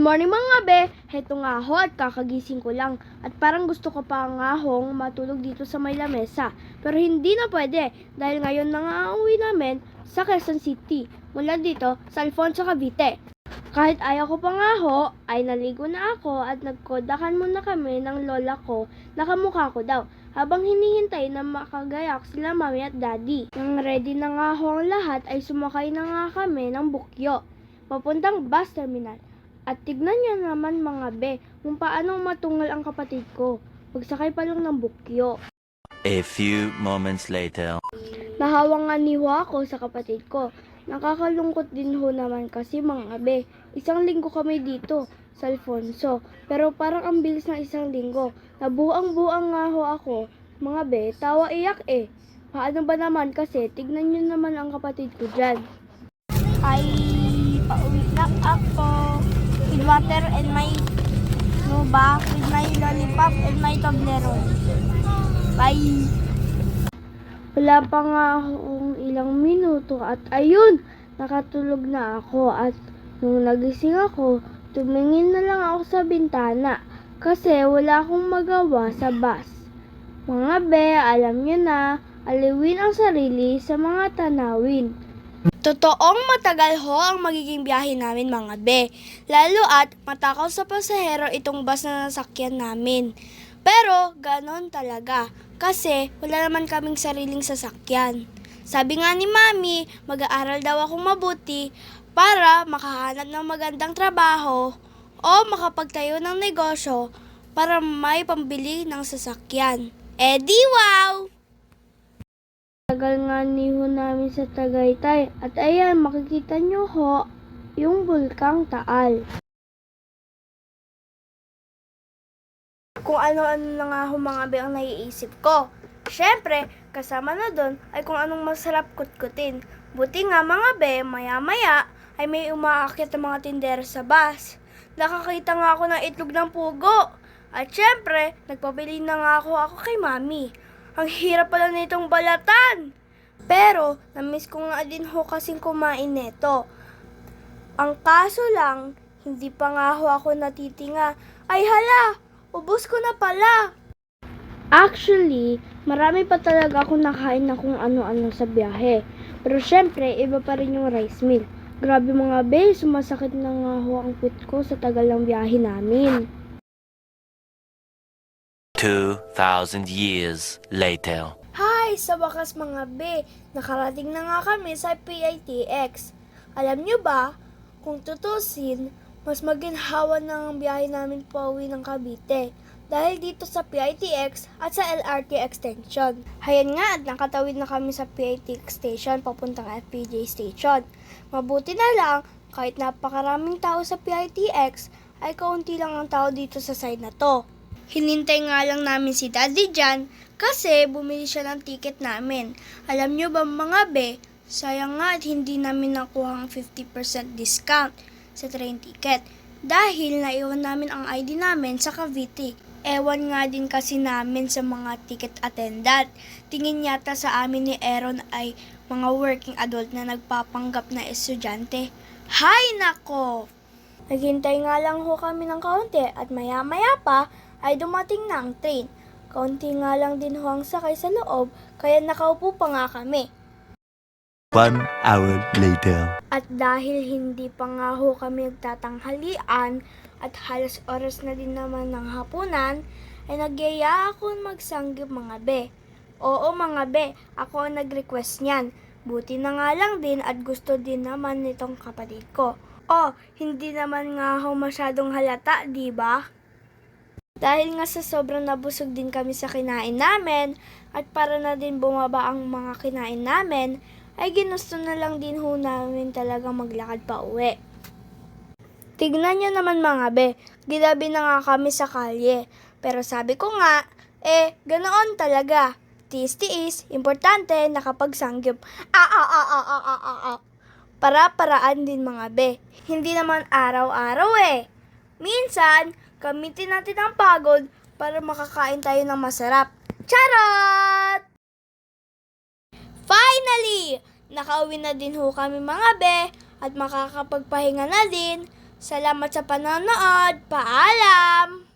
morning mga be! Heto nga ho at kakagising ko lang. At parang gusto ko pa nga hong matulog dito sa may lamesa. Pero hindi na pwede dahil ngayon na nga ang uwi namin sa Quezon City. Mula dito sa Alfonso, Cavite. Kahit ayaw ko pa nga ho, ay naligo na ako at nagkodakan muna kami ng lola ko na kamukha ko daw. Habang hinihintay na makagayak sila mami at daddy. Nang ready na nga ho ang lahat ay sumakay na nga kami ng bukyo. Papuntang bus terminal. At tignan niyo naman mga be, kung paano matungal ang kapatid ko. Pagsakay pa lang ng bukyo. A few moments later. Nahawa nga niho ako sa kapatid ko. Nakakalungkot din ho naman kasi mga be. Isang linggo kami dito sa Alfonso. Pero parang ang bilis ng isang linggo. Nabuang-buang nga ho ako. Mga be, tawa iyak eh. Paano ba naman kasi tignan niyo naman ang kapatid ko dyan. Ay, pauwi na ako. With water and my nuba, with my lollipop and my Toblerone. Bye! Wala pa nga akong ilang minuto at ayun, nakatulog na ako at nung nagising ako, tumingin na lang ako sa bintana kasi wala akong magawa sa bus. Mga be, alam nyo na, aliwin ang sarili sa mga tanawin. Totoong matagal ho ang magiging biyahe namin mga be. Lalo at matakaw sa pasahero itong bus na nasakyan namin. Pero ganon talaga kasi wala naman kaming sariling sasakyan. Sabi nga ni Mami, mag-aaral daw akong mabuti para makahanap ng magandang trabaho o makapagtayo ng negosyo para may pambili ng sasakyan. Eh di wow! Tagal nga niho namin sa Tagaytay at ayan, makikita nyo ho yung Bulkang Taal. Kung ano-ano na nga ho mga be ang naiisip ko. Syempre, kasama na doon ay kung anong masarap kutkutin. Buti nga mga be, maya-maya ay may umaakyat ng mga tindera sa bus. Nakakita nga ako ng itlog ng pugo. At syempre, nagpabili na nga ako kay Mami. Ang hirap pala nitong balatan. Pero, namiss ko nga din ho kasing kumain neto. Ang kaso lang, hindi pa nga ho ako natitinga. Ay hala, ubos ko na pala. Actually, marami pa talaga akong nakain na kung ano-ano sa biyahe. Pero syempre, iba pa rin yung rice meal. Grabe mga be, sumasakit na nga ho ang puwit ko sa tagal ng biyahe namin. 2,000 years later. Hi! Sa wakas mga be, nakarating na nga kami sa PITX. Alam nyo ba, kung tutusin, mas maginhawa na ang biyahe namin pauwi ng Cavite. Dahil dito sa PITX at sa LRT extension. Hayan nga at nakatawid na kami sa PITX station papuntang FPJ station. Mabuti na lang, kahit napakaraming tao sa PITX, ay kaunti lang ang tao dito sa side na to. Hinintay nga lang namin si Daddy dyan kasi bumili siya ng ticket namin. Alam nyo ba mga be, sayang nga at hindi namin nakuha ang 50% discount sa train ticket dahil naiwan namin ang ID namin sa Cavite. Ewan nga din kasi namin sa mga ticket attendant. Tingin yata sa amin ni Aaron ay mga working adult na nagpapanggap na estudyante. Hay nako! Naghintay nga lang ho kami ng kaunti at maya-maya pa ay dumating na ang train. Kaunti nga lang din ho ang sakay sa loob, kaya nakaupo pa nga kami. 1 hour later. At dahil hindi pa nga ho kami nagtatanghalian at halos oras na din naman ng hapunan, ay nagyaya ako magsanggip mga be. Oo mga be, ako ang nag-request niyan. Buti na nga lang din at gusto din naman nitong kapatid ko. Oh, hindi naman nga ho masyadong halata, di ba? Dahil nga sa sobrang nabusog din kami sa kinain namin at para na din bumaba ang mga kinain namin, ay ginusto na lang din ho namin talaga maglakad pa uwi. Tignan nyo naman mga be, gilabi na nga kami sa kalye. Pero sabi ko nga, ganoon talaga. Tiis-tiis, importante nakapagsanggip. Para-paraan din mga be. Hindi naman araw-araw eh. Minsan, gamitin natin ang pagod para makakain tayo ng masarap. Charot! Finally! Nakauwi na din ho kami mga be at makakapagpahinga na din Salamat sa panonood. Paalam!